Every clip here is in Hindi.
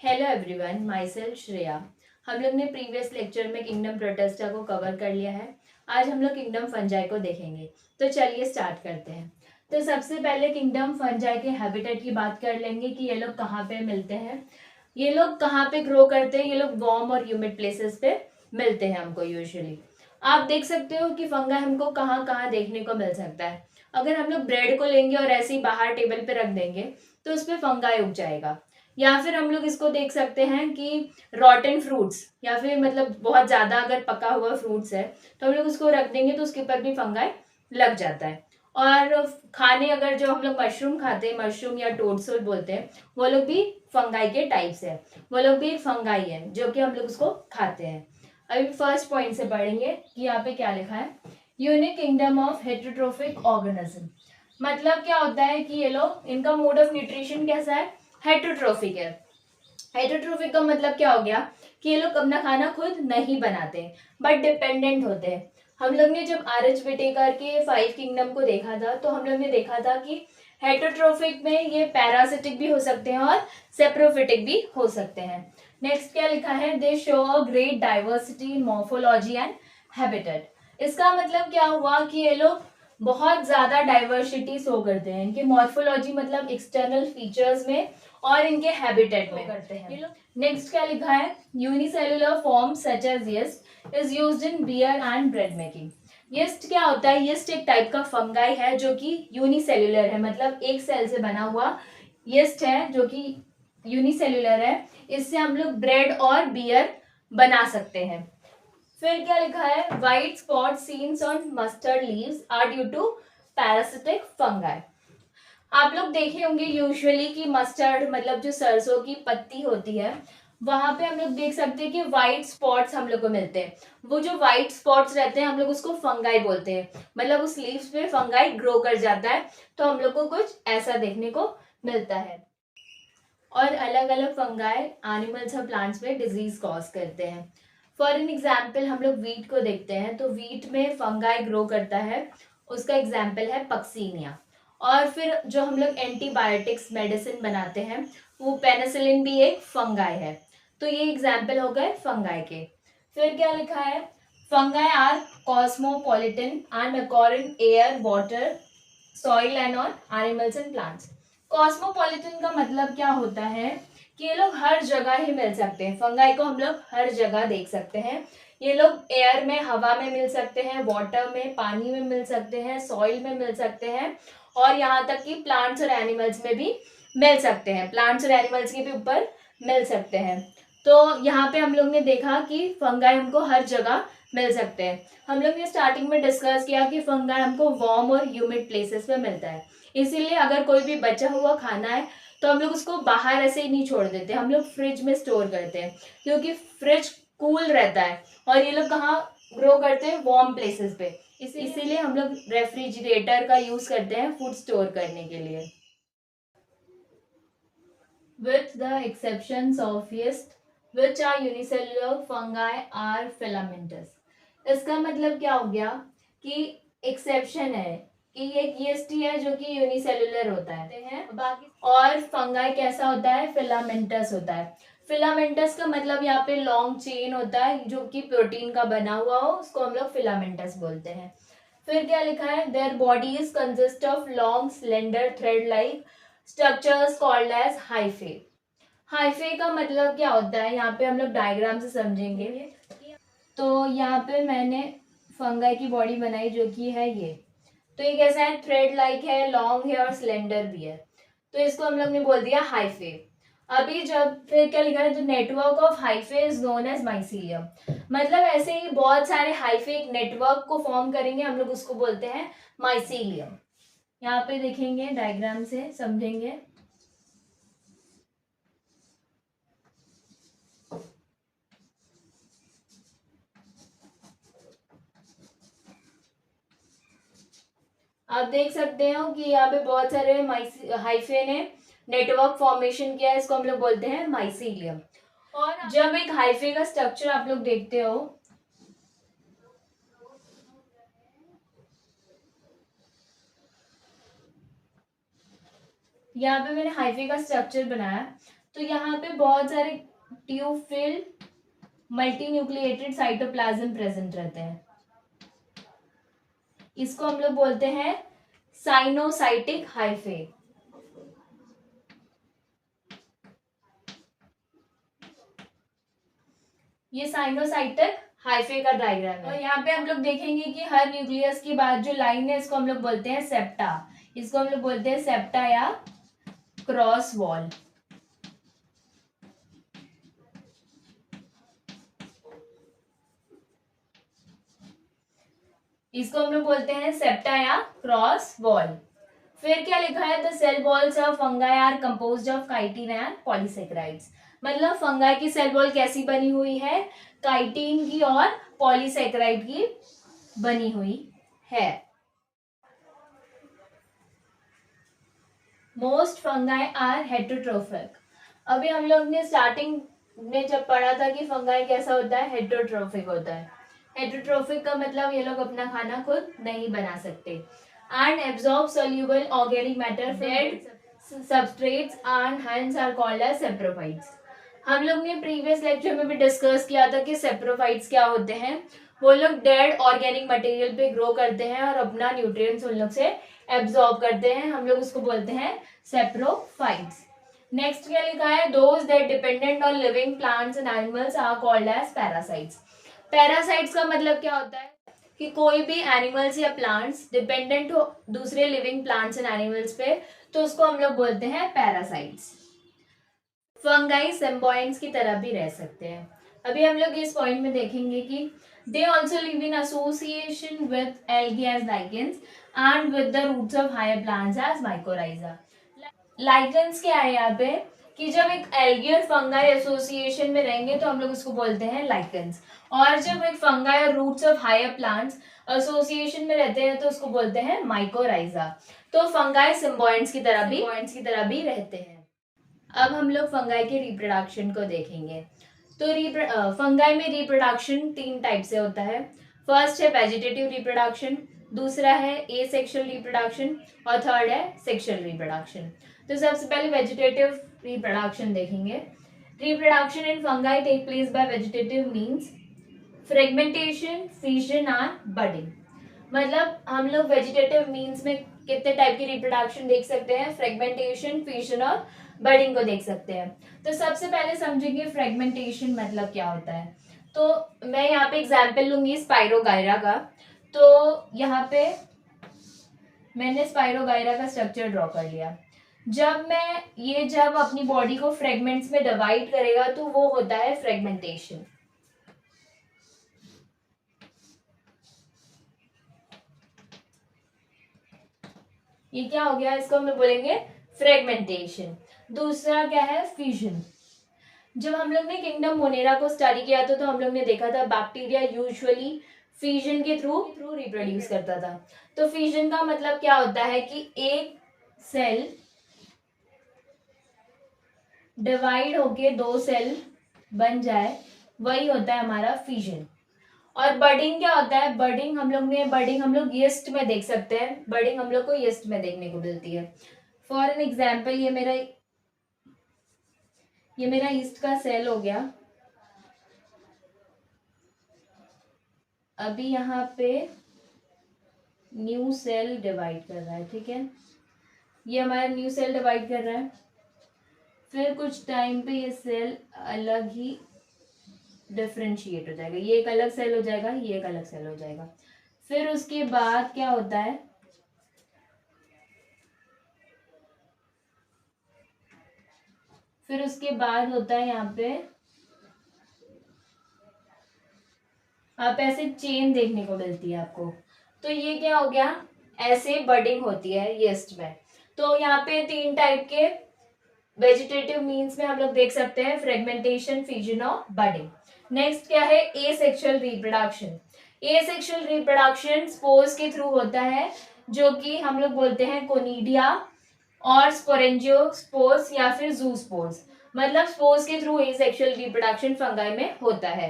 Hello everyone, my self Shreya. हम लोग ने प्रीवियस लेक्चर में किंगडम प्रोटेस्टा को कवर कर लिया है। आज हम लोग किंगडम फंजाई को देखेंगे। तो चलिए स्टार्ट करते हैं। तो सबसे पहले किंगडम फंजाई के हैबिटेट की बात कर लेंगे कि ये लोग कहाँ पे मिलते हैं, ये लोग कहाँ पे ग्रो करते हैं। ये लोग वार्म और ह्यूमिड प्लेसेस पे मिलते हैं हमको यूजुअली। आप देख सकते हो कि फंगा हमको कहाँ कहाँ देखने को मिल सकता है। अगर हम लोग ब्रेड को लेंगे और ऐसे ही बाहर टेबल पे रख देंगे तो उस पर फंगाई उग जाएगा। या फिर हम लोग इसको देख सकते हैं कि रॉटन फ्रूट्स या फिर मतलब बहुत ज्यादा अगर पका हुआ फ्रूट्स है तो हम लोग उसको रख देंगे तो उसके ऊपर भी फंगाई लग जाता है। और खाने अगर जो हम लोग मशरूम खाते हैं, मशरूम या टोडसोल बोलते हैं, वो लोग भी फंगाई के टाइप्स है। वो लोग भी फंगाई है जो कि हम लोग उसको खाते हैं। अभी फर्स्ट पॉइंट से पढ़ेंगे कि यहाँ पे क्या लिखा है। Unique kingdom of heterotrophic organism. मतलब क्या होता है कि ये लोग, इनका मोड ऑफ न्यूट्रिशन कैसा है, हेटेरोट्रोफिक है। हेटेरोट्रोफिक का मतलब क्या हो गया कि ये लोग अपना खाना खुद नहीं बनाते बट डिपेंडेंट होते हैं। हम लोग ने जब आर एच विटेकर के 5 किंगडम को देखा था तो हम लोग ने देखा था कि हेटेरोट्रोफिक में ये पैरासिटिक भी हो सकते हैं और सेप्रोफिटिक भी हो सकते हैं। नेक्स्ट क्या लिखा है, दे show a great diversity in morphology and habitat. इसका मतलब क्या हुआ कि ये लोग बहुत ज्यादा डाइवर्सिटी शो करते हैं। इनके मॉर्फोलॉजी मतलब एक्सटर्नल फीचर्स में और इनके हैबिटेट में करते हैं। नेक्स्ट क्या लिखा है, unicellular form such as yeast is used in beer and bread making. Yeast क्या होता है, यीस्ट एक टाइप का फंगाई है जो कि यूनिसेलुलर है, मतलब एक सेल से बना हुआ यीस्ट है जो कि यूनिसेलुलर है। इससे हम लोग ब्रेड और बियर बना सकते हैं। फिर क्या लिखा है, white spot seen on mustard leaves are due to parasitic fungi. आप लोग देखे होंगे यूजुअली कि मस्टर्ड मतलब जो सरसों की पत्ती होती है वहां पे हम लोग देख सकते हैं कि व्हाइट स्पॉट्स हम लोग को मिलते हैं। वो जो व्हाइट स्पॉट्स रहते हैं हम लोग उसको फंगाई बोलते हैं, मतलब उस लीव्स पे फंगाई ग्रो कर जाता है। तो हम लोग को कुछ ऐसा देखने को मिलता है। और अलग अलग फंगाई एनिमल्स और प्लांट्स में डिजीज कॉज करते हैं। फॉर एन एग्जाम्पल हम लोग वीट को देखते हैं तो वीट में फंगाई ग्रो करता है, उसका एग्जाम्पल है पक्सीनिया। और फिर जो हम लोग एंटीबायोटिक्स मेडिसिन बनाते हैं वो पेनिसिलिन भी एक फंगाई है। तो ये एग्जाम्पल हो गए फंगाई के। फिर क्या लिखा है, fungi are cosmopolitan and occur in air, water, soil and on animals and plants. Cosmopolitan का मतलब क्या होता है कि ये लोग हर जगह ही मिल सकते हैं। फंगाई को हम लोग हर जगह देख सकते हैं। ये लोग एयर में, हवा में मिल सकते हैं, वाटर में, पानी में मिल सकते हैं, सॉइल में मिल सकते हैं और यहाँ तक कि प्लांट्स और एनिमल्स में भी मिल सकते हैं। प्लांट्स और एनिमल्स के भी ऊपर मिल सकते हैं। तो यहाँ पे हम लोग ने देखा कि फंगाई हमको हर जगह मिल सकते हैं। हम लोग ने स्टार्टिंग में डिस्कस किया कि फंगाई हमको वार्म और ह्यूमिड प्लेसेस पे मिलता है। इसीलिए अगर कोई भी बचा हुआ खाना है तो हम लोग उसको बाहर ऐसे ही नहीं छोड़ देते, हम लोग फ्रिज में स्टोर करते हैं क्योंकि फ्रिज कूल रहता है। और ये लोग कहाँ ग्रो करते हैं, वार्म प्लेसेस पे। इसीलिए हम लोग रेफ्रिजरेटर का यूज करते हैं फूड स्टोर करने के लिए। With the exceptions of yeast, which are unicellular, fungi are filamentous। इसका मतलब क्या हो गया कि एक्सेप्शन है कि एक yeast ही है जो कि यूनिसेलुलर होता है, बाकी और फंगाई कैसा होता है, फिलामेंटस होता है। फिलामेंटस का मतलब यहाँ पे लॉन्ग चेन होता है जो कि प्रोटीन का बना हुआ हो, उसको हम लोग फिलामेंटस बोलते हैं। फिर क्या लिखा है, their bodies consist of long slender thread like structures called as hyphae. Hyphae का मतलब क्या होता है, यहाँ पे हम लोग डायग्राम से समझेंगे। तो यहाँ पे मैंने फंगाई की बॉडी बनाई जो कि है ये। तो ये कैसा है, थ्रेड लाइक है, लॉन्ग है और स्लेंडर भी है। तो इसको हम लोग ने बोल दिया हाइफे। अभी जब फिर क्या लिखा है, तो network of hyphae is known as mycelium. मतलब ऐसे ही बहुत सारे हाइफे एक नेटवर्क को फॉर्म करेंगे, हम लोग उसको बोलते हैं माइसीलियम। यहाँ पे देखेंगे डायग्राम से समझेंगे। आप देख सकते हो कि यहाँ पे बहुत सारे हाइफे ने नेटवर्क फॉर्मेशन किया है, इसको हम लोग बोलते हैं माइसीलियम। और जब एक हाइफे का स्ट्रक्चर आप लोग देखते हो, यहाँ पे मैंने हाइफे का स्ट्रक्चर बनाया। तो यहाँ पे बहुत सारे tube fill multinucleated cytoplasm present रहते हैं। इसको हम लोग बोलते हैं साइनोसाइटिक हाइफे। ये साइनोसाइटिक हाइफे का डायग्राम है। और यहाँ पे हम लोग देखेंगे कि हर न्यूक्लियस के बाद जो लाइन है इसको हम लोग बोलते हैं सेप्टा। इसको हम लोग बोलते हैं सेप्टा या क्रॉस वॉल। इसको हम लोग बोलते हैं सेप्टा या क्रॉस वॉल। फिर क्या लिखा है, the cell walls of fungi are composed of chitin and polysaccharides. मतलब फंगाई की सेल वॉल कैसी बनी हुई है, काइटिन की और पॉलीसेकेराइड की बनी हुई है। Most fungi are heterotrophic. अभी हम लोग ने स्टार्टिंग में जब पढ़ा था कि फंगाई कैसा होता है, हेटरोट्रोफिक होता है। हेटरोट्रोफिक का मतलब ये लोग अपना खाना खुद नहीं बना सकते। And absorb soluble organic matter dead substrates and hence are called as saprophytes. हम लोग ने प्रीवियस लेक्चर में भी डिस्कस किया था कि सेप्रोफाइट्स क्या होते हैं। वो लोग डेड ऑर्गेनिक मटेरियल पे ग्रो करते हैं और अपना न्यूट्रिएंट्स उन लोग से एब्जॉर्ब करते हैं। हम लोग उसको बोलते हैं सेप्रोफाइट्स। नेक्स्ट क्या लिखा है, those that dependent on living plants and animals are called as parasites. Parasites का मतलब क्या होता है कि कोई भी एनिमल्स या प्लांट्स डिपेंडेंट हो दूसरे लिविंग प्लांट्स एंड एनिमल्स पे, तो उसको हम लोग बोलते हैं पैरासाइट्स। फंगाई सिम्बायोट्स की तरह भी रह सकते हैं। अभी हम लोग इस पॉइंट में देखेंगे कि they also live in association with algae as lichens and with the roots of higher plants as mycorrhiza. Lichens क्या है यहाँ पे कि जब एक एल्गी और फंगाई एसोसिएशन में रहेंगे तो हम लोग उसको बोलते हैं लाइकेंस, और जब एक फंगाई और roots of higher plants association में रहते हैं तो उसको बोलते हैं माइकोराइजा। तो फंगाई सिम्बायोट्स की तरह भी रहते हैं। अब हम लोग फंगाई के रिप्रोडक्शन को देखेंगे। तो फंगाई में रिप्रोडक्शन 3 टाइप से होता है। फर्स्ट है वेजिटेटिव रिप्रोडक्शन, दूसरा है एसेक्सुअल रिप्रोडक्शन और थर्ड है सेक्सुअल रिप्रोडक्शन। तो सबसे पहले वेजिटेटिव रिप्रोडक्शन देखेंगे। Reproduction in fungi take place by vegetative means fragmentation, fission and budding. मतलब हम लोग वेजिटेटिव मीन्स में कितने टाइप की रिप्रोडक्शन देख सकते हैं, फ्रेगमेंटेशन, फिजन और बडिंग को देख सकते हैं। तो सबसे पहले समझेंगे फ्रेगमेंटेशन मतलब क्या होता है। तो मैं यहाँ पे एग्जांपल लूंगी स्पाइरोगायरा का। तो यहाँ पे मैंने स्पाइरोगायरा का स्ट्रक्चर ड्रॉ कर लिया। जब अपनी बॉडी को फ्रेगमेंट्स में डिवाइड करेगा तो वो होता है फ्रेगमेंटेशन। ये क्या हो गया, इसको हम लोग बोलेंगे फ्रेगमेंटेशन। दूसरा क्या है, फ्यूजन। जब हम लोग ने किंगडम मोनेरा को स्टडी किया था तो हम लोग ने देखा था बैक्टीरिया यूजुअली फ्यूजन के थ्रू रिप्रोड्यूस करता था। तो फ्यूजन का मतलब क्या होता है कि एक सेल डिवाइड होके 2 सेल बन जाए, वही होता है हमारा फ्यूजन। और बडिंग क्या होता है, बडिंग हम लोग यीस्ट में देख सकते हैं। बडिंग हम लोग को यीस्ट में देखने को मिलती है। फॉर एन एग्जाम्पल ये मेरा यीस्ट का सेल हो गया। अभी यहाँ पे न्यू सेल डिवाइड कर रहा है, ठीक है, ये हमारा न्यू सेल डिवाइड कर रहा है। फिर कुछ टाइम पे ये सेल अलग ही डिफ्रेंशिएट हो जाएगा, ये एक अलग सेल हो जाएगा, ये एक अलग सेल हो जाएगा। फिर उसके बाद क्या होता है, फिर उसके बाद होता है यहाँ पे आप ऐसे चेन देखने को मिलती है आपको। तो ये क्या हो गया, ऐसे बडिंग होती है यीस्ट में। तो यहाँ पे 3 टाइप के वेजिटेटिव मीन्स में हम लोग देख सकते हैं, फ्रेगमेंटेशन, फ्यूजन और बडिंग। नेक्स्ट क्या है, asexual reproduction. Asexual reproduction spores के थ्रू होता है, जो कि हम लोग बोलते हैं कोनिडिया और स्पोरेंजियोस्पोर्स या फिर जूस्पोर्स। मतलब स्पोर्स के थ्रू एसेक्सुअल रिप्रोडक्शन फंगाई में होता है।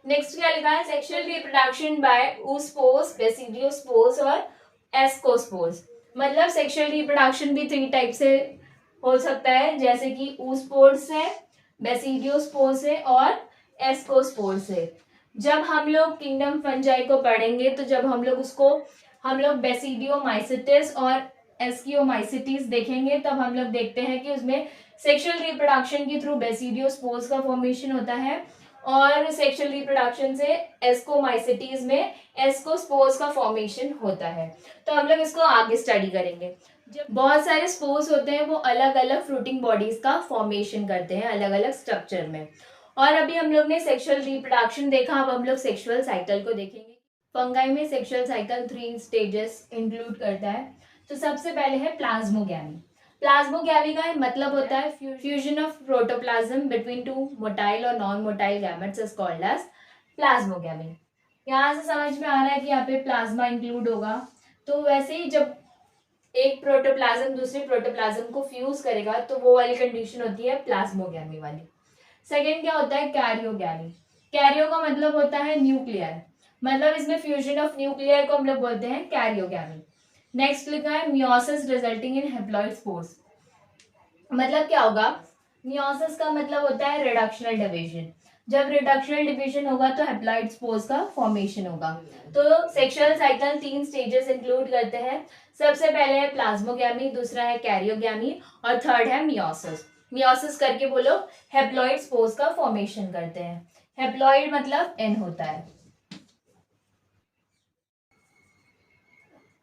नेक्स्ट क्या लिखा है, sexual reproduction by oospores, basidiospores और एस्कोस्पोर्स। मतलब सेक्सुअल रिप्रोडक्शन भी 3 टाइप से हो सकता है, जैसे कि ऊस्पोर्स है, बेसिडियोस्पोर्स है और एस्कोस्पोर्स है। जब हम लोग किंगडम फंजाई को पढ़ेंगे तो जब हम लोग बेसिडियोमाइसिटिस और एस्कियोमाइसिटीज देखेंगे, तब हम लोग देखते हैं कि उसमें सेक्सुअल रिप्रोडक्शन के थ्रू बेसिडियोस्पोर्स का फॉर्मेशन होता है और सेक्सुअल रिप्रोडक्शन से एस्कोमाइसिटीज में एस्कोस्पोर्स का फॉर्मेशन होता है। तो हम लोग इसको आगे स्टडी करेंगे। जब बहुत सारे स्पोर्स होते हैं वो अलग अलग फ्रूटिंग बॉडीज का फॉर्मेशन करते हैं अलग अलग स्ट्रक्चर में। और अभी हम लोग ने सेक्सुअल रिप्रोडक्शन देखा, अब हम लोग सेक्सुअल साइकिल को देखेंगे। फंगाई में सेक्सुअल साइकिल 3 स्टेजेस इंक्लूड करता है। तो सबसे पहले है प्लाज्मोगैमी। प्लाज्मोगैमी का मतलब होता है fusion of protoplasm between two motile और non motile gametes is called as plasmogamy. यहाँ से समझ में आ रहा है कि यहाँ पे प्लाज्मा इंक्लूड होगा। तो वैसे ही जब एक प्रोटोप्लाज्म दूसरे प्रोटोप्लाज्म को फ्यूज करेगा तो वो वाली कंडीशन होती है प्लाज्मोगैमी वाली। सेकेंड क्या होता है, कैरियोगैमी। कैरियो का मतलब होता है न्यूक्लियर, मतलब इसमें फ्यूजन ऑफ न्यूक्लियर को हम लोग बोलते हैं कैरियोगैमी। नेक्स्ट लिखा है meiosis resulting in haploid spores. मतलब क्या होगा, मियोसिस का मतलब होता है रिडक्शनल डिवीजन। जब रिडक्शनल डिवीजन होगा तो हैप्लॉइड स्पोर्स का फॉर्मेशन होगा। तो सेक्सुअल साइकिल 3 स्टेजेस इंक्लूड करते हैं। सबसे पहले है प्लाज्मोगैमी, दूसरा है कैरियोगैमी और थर्ड है मियोसिस। मियोसिस करके वो लोग हैप्लॉइड स्पोर्स का फॉर्मेशन करते हैं। हैप्लॉइड मतलब एन होता है।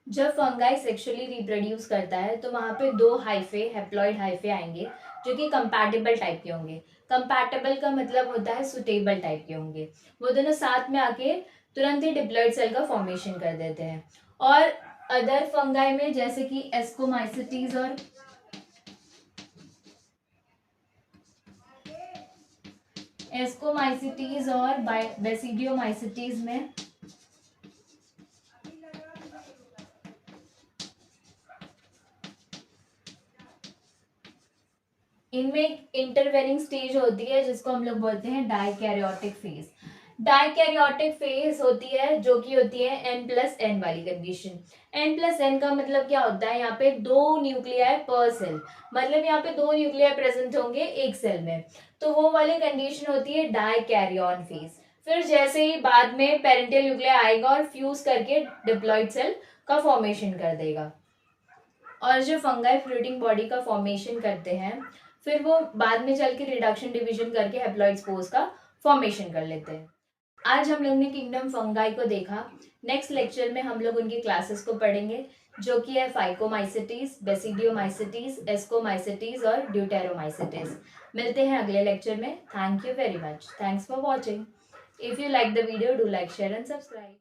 जब फंगाई सेक्सुअली रिप्रोड्यूस करता है तो वहां पे 2 हाइफे हैप्लॉइड हाइफे आएंगे जो कि कंपैटिबल टाइप के होंगे। कंपैटिबल का मतलब होता है सुटेबल टाइप के होंगे। वो दोनों साथ में आके तुरंत ही डिप्लॉइड सेल का फॉर्मेशन कर देते हैं। और अदर फंगाई में जैसे कि एस्कोमाइसिटीज और बेसिडियोमाइसिटीज में इनमें इंटरवेनिंग स्टेज होती है जिसको हम लोग बोलते हैं डाइकैरियोटिक फेज। डाइकैरियोटिक फेज होती है जो कि होती है N+N वाली कंडीशन। N+N का मतलब क्या होता है, यहाँ पे 2 न्यूक्लियाई पर सेल, मतलब यहाँ पे 2 न्यूक्लियाई प्रेजेंट होंगे एक सेल में, तो वो वाली कंडीशन होती है डाइकैरियोन फेज। फिर जैसे ही बाद में पेरेंटल न्यूक्लियाई आएगा और फ्यूज करके डिप्लॉइड सेल का फॉर्मेशन कर देगा। और जो फंगाई फ्रूटिंग बॉडी का फॉर्मेशन करते हैं फिर वो बाद में चल के रिडक्शन डिवीजन करके हैप्लॉइड स्पोर्स का फॉर्मेशन कर लेते हैं। आज हम लोग ने किंगडम फंगाई को देखा। नेक्स्ट लेक्चर में हम लोग उनकी क्लासेस को पढ़ेंगे जो कि है फाइकोमाइसिटीज, बेसिडियोमाइसिटीज, एस्कोमाइसिटीज और ड्यूटेरोमाइसिटीज। मिलते हैं अगले लेक्चर में। Thank you very much. Thanks for watching. If you like the video do like share and subscribe.